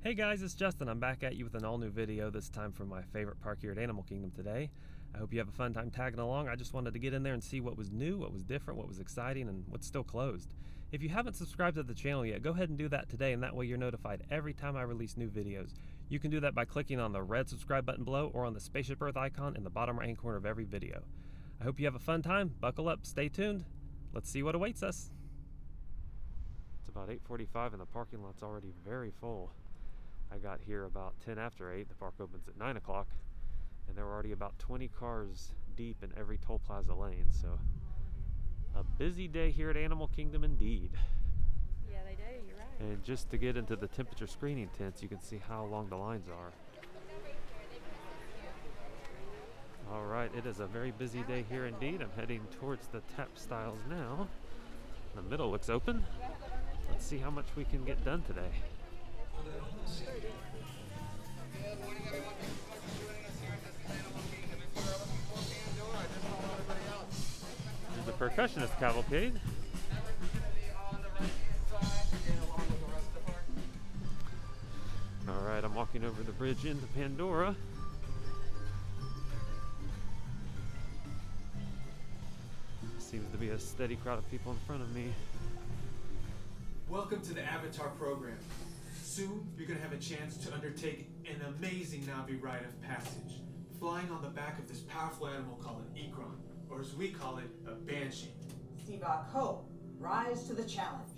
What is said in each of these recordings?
Hey guys, it's Justin. I'm back at you with an all-new video, this time from my favorite park here at Animal Kingdom today. I hope you have a fun time tagging along. I just wanted to get in there and see what was new, what was different, what was exciting, and what's still closed. If you haven't subscribed to the channel yet, go ahead and do that today, and that way you're notified every time I release new videos. You can do that by clicking on the red subscribe button below or on the Spaceship Earth icon in the bottom right-hand corner of every video. I hope you have a fun time. Buckle up, stay tuned. Let's see what awaits us. It's about 8:45 and the parking lot's already very full. I got here about 10 after 8. The park opens at 9 o'clock, and there were already about 20 cars deep in every toll plaza lane. So a busy day here at Animal Kingdom indeed. Yeah, they do, you're right. And just to get into the temperature screening tents, you can see how long the lines are. All right, it is a very busy day here indeed. I'm heading towards the tap styles now. The middle looks open. Let's see how much we can get done today. There's a percussionist cavalcade. Alright, I'm walking over the bridge into Pandora. Seems to be a steady crowd of people in front of me. Welcome to the Avatar program. Soon, you're going to have a chance to undertake an amazing Navi rite of passage, flying on the back of this powerful animal called an Ikron, or as we call it, a Banshee. Sivak Hope, rise to the challenge.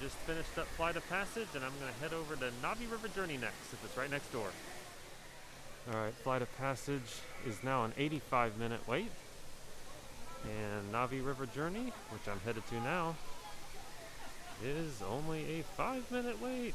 Just finished up Flight of Passage, and I'm going to head over to Navi River Journey next, since it's right next door. Alright, Flight of Passage is now an 85-minute wait. And Navi River Journey, which I'm headed to now, is only a 5-minute wait.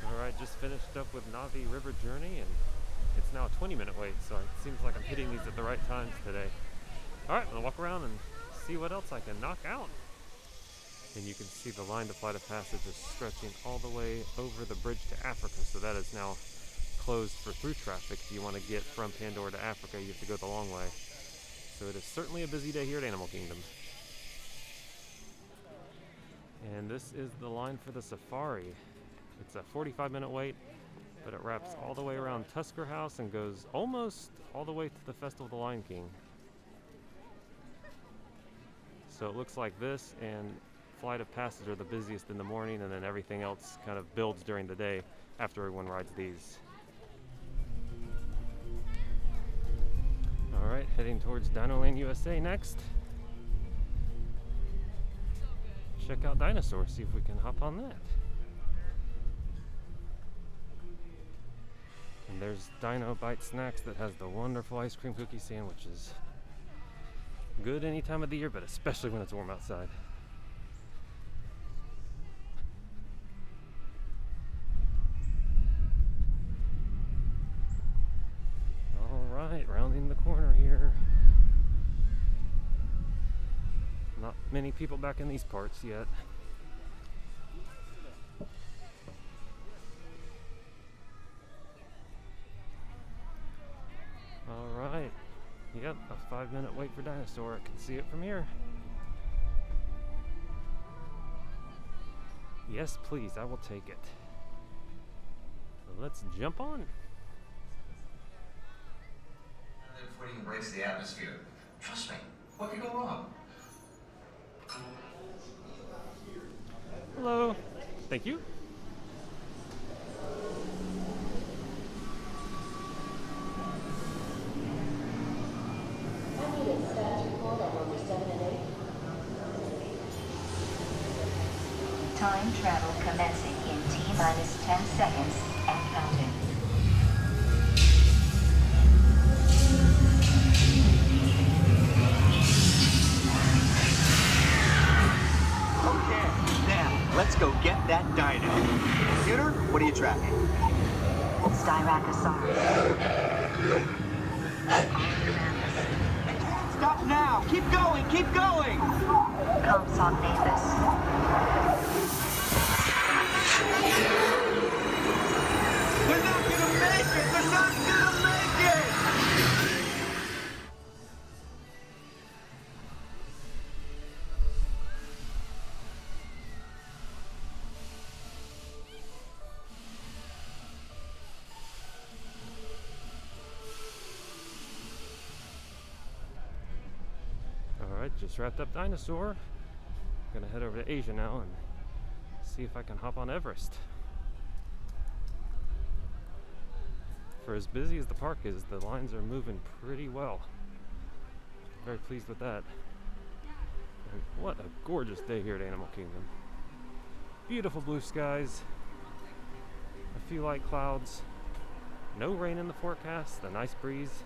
Alright, just finished up with Navi River Journey, and it's now a 20-minute wait, so it seems like I'm hitting these at the right times today. Alright, I'm going to walk around and see what else I can knock out. And you can see the line to Flight of Passage is stretching all the way over the bridge to Africa, so that is now closed for through traffic. If you want to get from Pandora to Africa, you have to go the long way. So it is certainly a busy day here at Animal Kingdom. And this is the line for the safari. It's a 45-minute wait, but it wraps all the way around Tusker House and goes almost all the way to the Festival of the Lion King. So it looks like this and Flight of Passage are the busiest in the morning, and then everything else kind of builds during the day after everyone rides these. Alright, heading towards Dinoland USA next. Check out Dinosaur, see if we can hop on that. And there's Dino Bite Snacks that has the wonderful ice cream cookie sandwiches. Good any time of the year, but especially when it's warm outside. Alright, rounding the corner here. Not many people back in these parts yet. 5-minute wait for dinosaur. I can see it from here. Yes, please, I will take it. So let's jump on. Before you embrace the atmosphere. Trust me, what could go wrong? Hello. Thank you. Time travel commencing in T-minus 10 seconds and counting. Okay, now let's go get that dino. Computer, what are you tracking? Styracosaurus. Stop now! Keep going! Keep going! Compsognathus. They're not gonna make it! They're not gonna make it! Alright, just wrapped up dinosaur. Gonna head over to Asia now and see if I can hop on Everest. For as busy as the park is, the lines are moving pretty well. Very pleased with that. And what a gorgeous day here at Animal Kingdom. Beautiful blue skies, a few light clouds, no rain in the forecast, a nice breeze.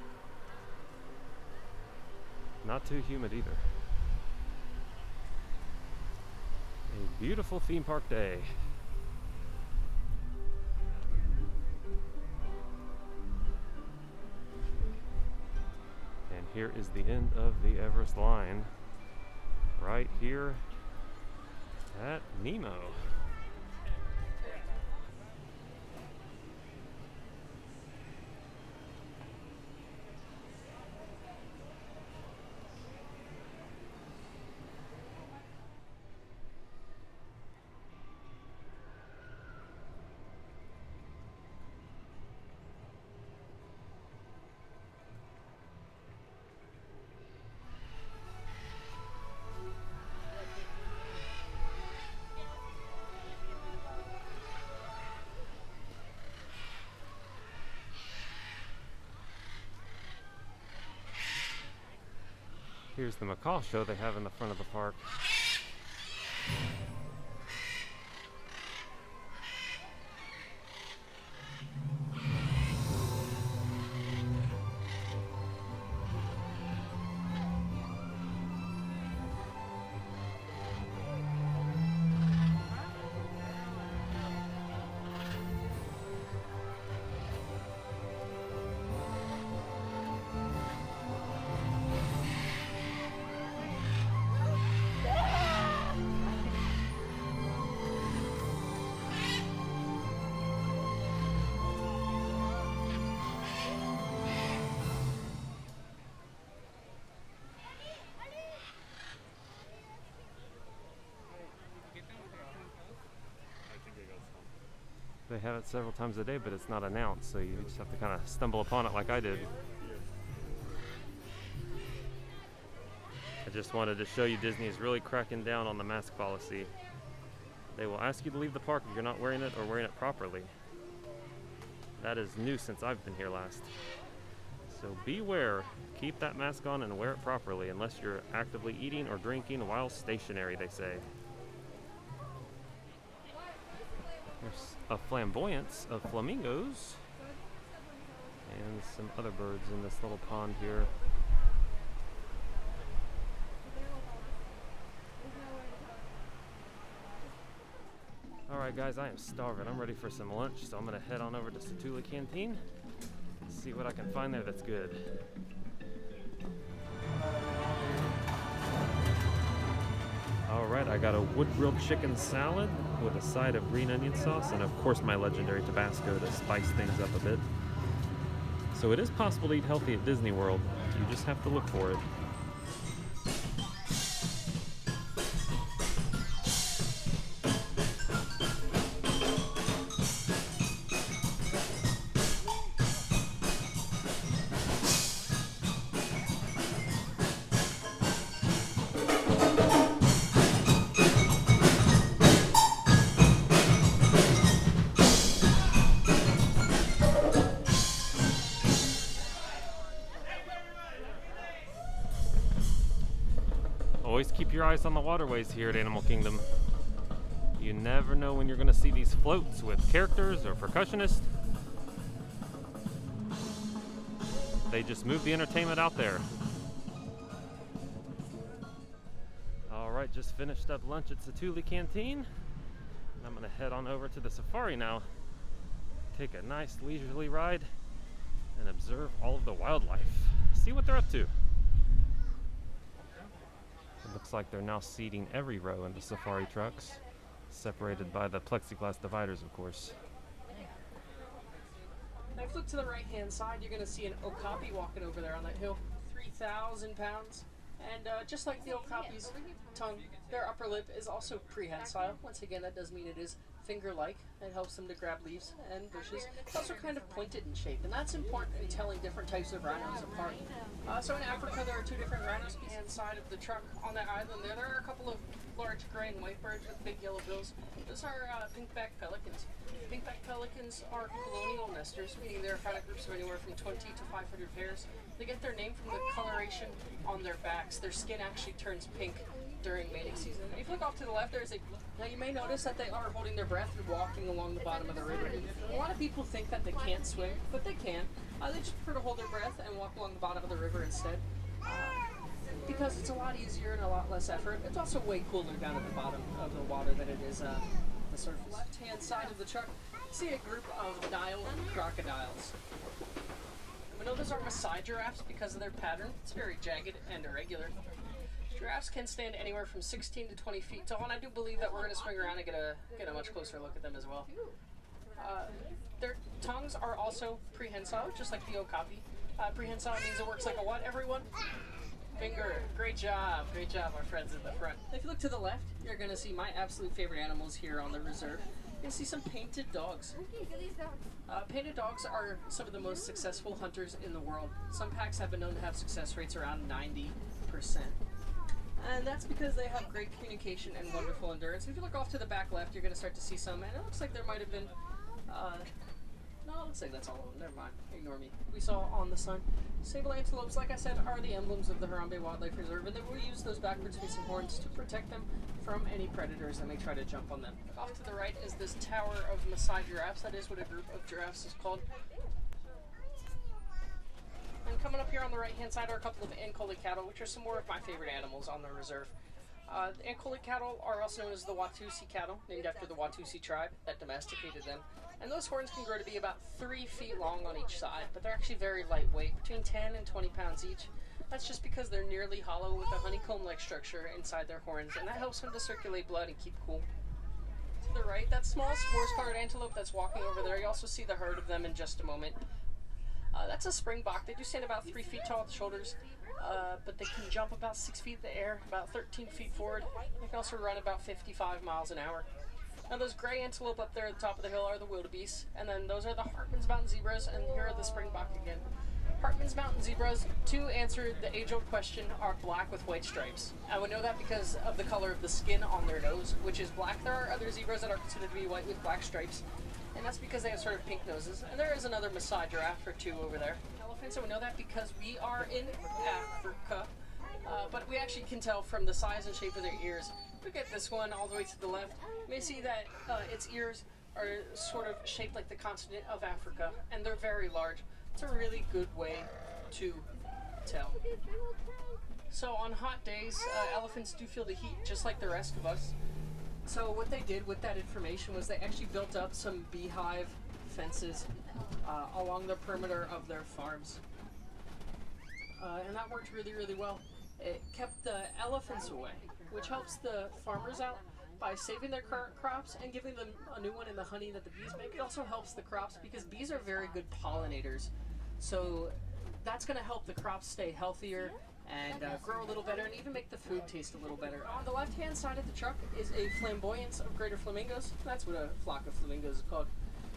Not too humid either. A beautiful theme park day. And here is the end of the Everest line, right here at Nemo. Here's the macaw show they have in the front of the park. They have it several times a day, but it's not announced, so you just have to kind of stumble upon it like I did. I just wanted to show you Disney is really cracking down on the mask policy. They will ask you to leave the park if you're not wearing it or wearing it properly. That is new since I've been here last. So beware, keep that mask on and wear it properly unless you're actively eating or drinking while stationary, they say. There's a flamboyance of flamingos and some other birds in this little pond here. Alright guys, I am starving. I'm ready for some lunch, so I'm going to head on over to Cetula Canteen and see what I can find there that's good. Alright, I got a wood-grilled chicken salad with a side of green onion sauce and of course my legendary Tabasco to spice things up a bit. So it is possible to eat healthy at Disney World. You just have to look for it. Always keep your eyes on the waterways here at Animal Kingdom. You never know when you're going to see these floats with characters or percussionists. They just move the entertainment out there. Alright, just finished up lunch at Cetula Canteen. I'm going to head on over to the safari now. Take a nice leisurely ride and observe all of the wildlife. See what they're up to. It looks like they're now seating every row in the safari trucks, separated by the plexiglass dividers, of course. Now, if you look to the right-hand side, you're going to see an okapi walking over there on that hill. 3,000 pounds. And just like the okapi's tongue, their upper lip is also prehensile. Once again, that does mean it is finger-like. It helps them to grab leaves and bushes. It's also kind of pointed in shape, and that's important in telling different types of rhinos apart. So in Africa, there are two different rhino species inside of the truck on that island there. There are a couple of large gray and white birds with big yellow bills. Those are pink-backed pelicans. Pink-backed pelicans are colonial nesters, meaning they're found in groups of anywhere from 20 to 500 pairs. They get their name from the coloration on their backs. Their skin actually turns pink during mating season. If you look off to the left, now you may notice that they are holding their breath and walking along the bottom of the river. A lot of people think that they can't swim, but they can. They just prefer to hold their breath and walk along the bottom of the river instead. Because it's a lot easier and a lot less effort. It's also way cooler down at the bottom of the water than it is the surface. Left-hand side of the truck, see a group of Nile crocodiles. We know those are Maasai giraffes because of their pattern. It's very jagged and irregular. Giraffes can stand anywhere from 16 to 20 feet tall, and I do believe that we're going to swing around and get a much closer look at them as well. Their tongues are also prehensile, just like the okapi. Prehensile means it works like a what, everyone? Finger. Great job, our friends in the front. If you look to the left, you're going to see my absolute favorite animals here on the reserve. You'll see some painted dogs. Painted dogs are some of the most successful hunters in the world. Some packs have been known to have success rates around 90%. And that's because they have great communication and wonderful endurance. If you look off to the back left, you're going to start to see some, and it looks like there might have been, no, it looks like that's all of them. Never mind. Ignore me. We saw on the sun. Sable antelopes, like I said, are the emblems of the Harambe Wildlife Reserve, and they will use those backwards facing horns to protect them from any predators that may try to jump on them. Off to the right is this tower of Maasai giraffes. That is what a group of giraffes is called. And coming up here on the right-hand side are a couple of Ankulic cattle, which are some more of my favorite animals on the reserve. The Ankulic cattle are also known as the Watusi cattle, named after the Watusi tribe that domesticated them. And those horns can grow to be about 3 feet long on each side, but they're actually very lightweight, between 10 and 20 pounds each. That's just because they're nearly hollow with a honeycomb-like structure inside their horns, and that helps them to circulate blood and keep cool. To the right, that small spruce-colored antelope that's walking over there, you also see the herd of them in just a moment. That's a springbok. They do stand about 3 feet tall at the shoulders, but they can jump about 6 feet in the air, about 13 feet forward. They can also run about 55 miles an hour. Now those gray antelope up there at the top of the hill are the wildebeest, and then those are the Hartman's Mountain zebras, and here are the springbok again. Hartman's Mountain zebras, to answer the age-old question, are black with white stripes. I would know that because of the color of the skin on their nose, which is black. There are other zebras that are considered to be white with black stripes, and that's because they have sort of pink noses. And there is another Maasai giraffe or two over there. Elephants, I would know that because we are in Africa, but we actually can tell from the size and shape of their ears. Look at this one all the way to the left. You may see that its ears are sort of shaped like the continent of Africa, and they're very large. It's a really good way to tell. So on hot days, elephants do feel the heat just like the rest of us. So what they did with that information was they actually built up some beehive fences along the perimeter of their farms. And that worked really, really well. It kept the elephants away, which helps the farmers out by saving their current crops and giving them a new one in the honey that the bees make. It also helps the crops because bees are very good pollinators. So that's going to help the crops stay healthier and grow a little better, and even make the food taste a little better. On the left-hand side of the truck is a Flamboyance of greater flamingos. That's what a flock of flamingos is called.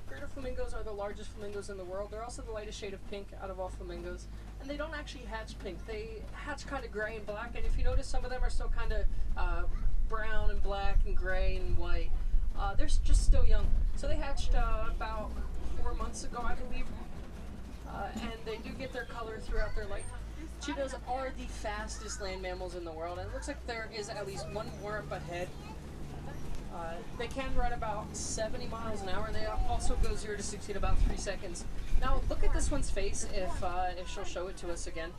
Greater flamingos are the largest flamingos in the world. They're also the lightest shade of pink out of all flamingos. And they don't actually hatch pink. They hatch kind of gray and black. And if you notice, some of them are still kind of brown and black and gray and white. They're just still young. So they hatched about 4 months ago, I believe. And they do get their color throughout their life. Cheetahs are the fastest land mammals in the world, and it looks like there is at least one more up ahead. They can run about 70 miles an hour, and they also go 0 to 60 in about 3 seconds. Now, look at this one's face if she'll show it to us again.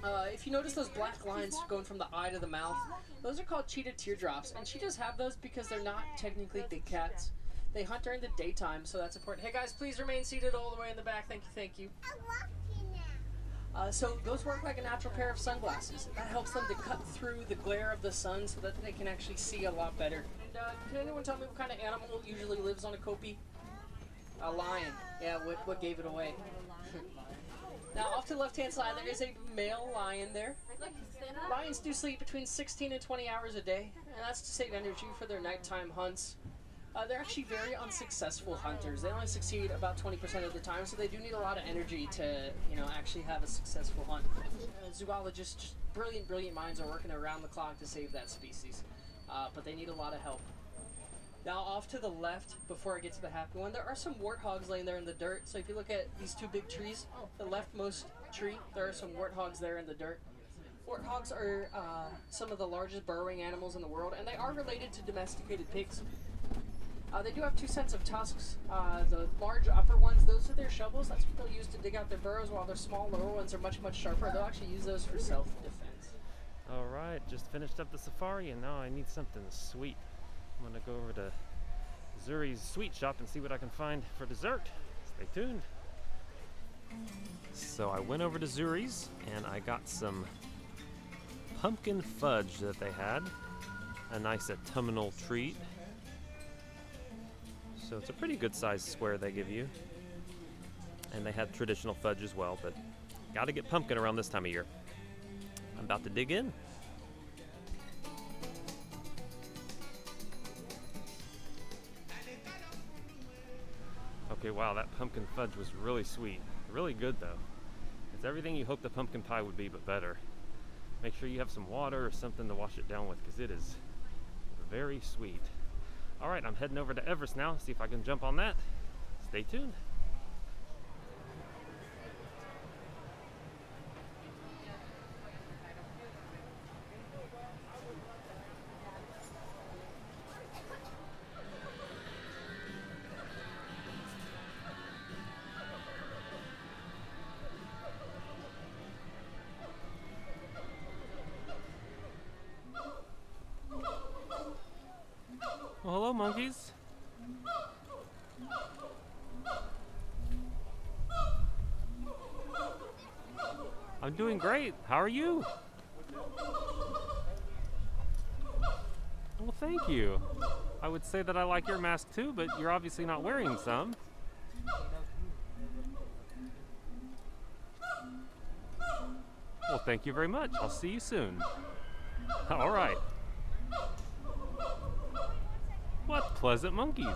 If you notice those black lines going from the eye to the mouth, those are called cheetah teardrops, and cheetahs have those because they're not technically big cats. They hunt during the daytime, so that's important. Hey guys, please remain seated all the way in the back. Thank you, thank you. So those work like a natural pair of sunglasses. That helps them to cut through the glare of the sun so that they can actually see a lot better. And can anyone tell me what kind of animal usually lives on a kopie? A lion. Yeah, what gave it away? Now off to the left-hand side, there is a male lion there. Lions do sleep between 16 and 20 hours a day, and that's to save energy for their nighttime hunts. They're actually very unsuccessful hunters. They only succeed about 20% of the time, so they do need a lot of energy to, actually have a successful hunt. Zoologists, brilliant minds are working around the clock to save that species, but they need a lot of help. Now off to the left, before I get to the happy one, there are some warthogs laying there in the dirt. So if you look at these two big trees, the leftmost tree, there are some warthogs there in the dirt. Warthogs are some of the largest burrowing animals in the world, and they are related to domesticated pigs. They do have 2 sets of tusks. The large upper ones, those are their shovels. That's what they'll use to dig out their burrows, while their small lower ones are much sharper. They'll actually use those for self-defense. All right, just finished up the safari, and now I need something sweet. I'm gonna go over to Zuri's sweet shop and see what I can find for dessert. Stay tuned. So I went over to Zuri's and I got some pumpkin fudge that they had. A nice autumnal treat. So it's a pretty good sized square they give you. And they had traditional fudge as well, but gotta get pumpkin around this time of year. I'm about to dig in. Okay, wow, that pumpkin fudge was really sweet. Really good, though. It's everything you hoped the pumpkin pie would be, but better. Make sure you have some water or something to wash it down with, because it is very sweet. All right, I'm heading over to Everest now, see if I can jump on that. Stay tuned. Well, hello, monkeys. I'm doing great. How are you? Well, thank you. I would say that I like your mask too, but you're obviously not wearing some. Well, thank you very much. I'll see you soon. All right. What pleasant monkeys.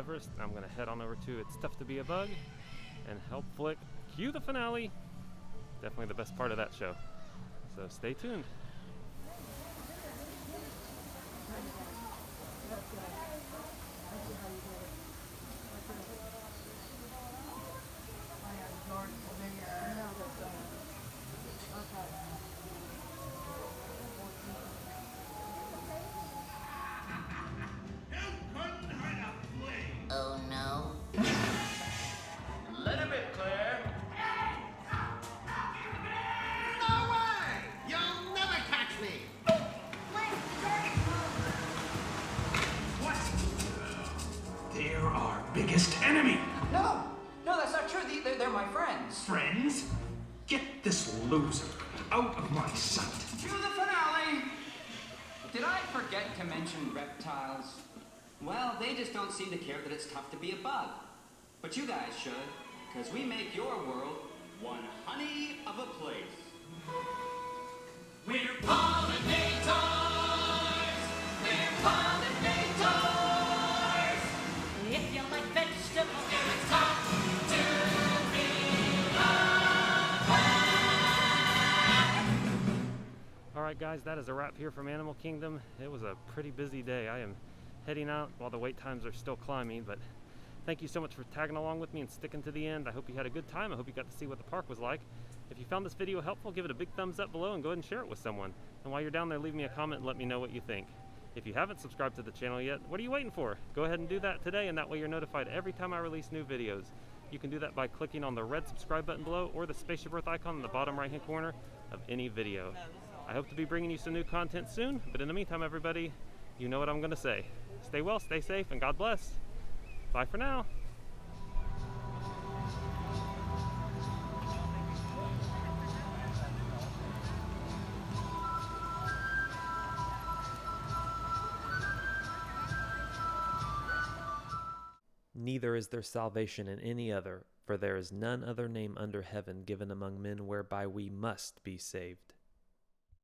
Everest. I'm going to head on over to It's Tough to Be a Bug and help Flick cue the finale. Definitely the best part of that show. So stay tuned. Oh no. Let him in, Claire. No way! You'll never catch me! What? They're our biggest enemy. No, that's not true. They're my friends. Friends? Get this loser out of my sight. To the finale. Did I forget to mention reptiles? Well, they just don't seem to care that it's tough to be a bug. But you guys should, because we make your world one honey of a place. We're pollinators! We're pollinators! If you like vegetables, It's tough to be Alright guys, that is a wrap here from Animal Kingdom. It was a pretty busy day. I am heading out while the wait times are still climbing, but thank you so much for tagging along with me and sticking to the end. I hope you had a good time. I hope you got to see what the park was like. If you found this video helpful, give it a big thumbs up below and go ahead and share it with someone. And while you're down there, leave me a comment and let me know what you think. If you haven't subscribed to the channel yet, what are you waiting for? Go ahead and do that today, and that way you're notified every time I release new videos. You can do that by clicking on the red subscribe button below or the Spaceship Earth icon in the bottom right hand corner of any video. I hope to be bringing you some new content soon, but in the meantime, everybody, you know what I'm going to say. Stay well, stay safe, and God bless. Bye for now. Neither is there salvation in any other, for there is none other name under heaven given among men whereby we must be saved.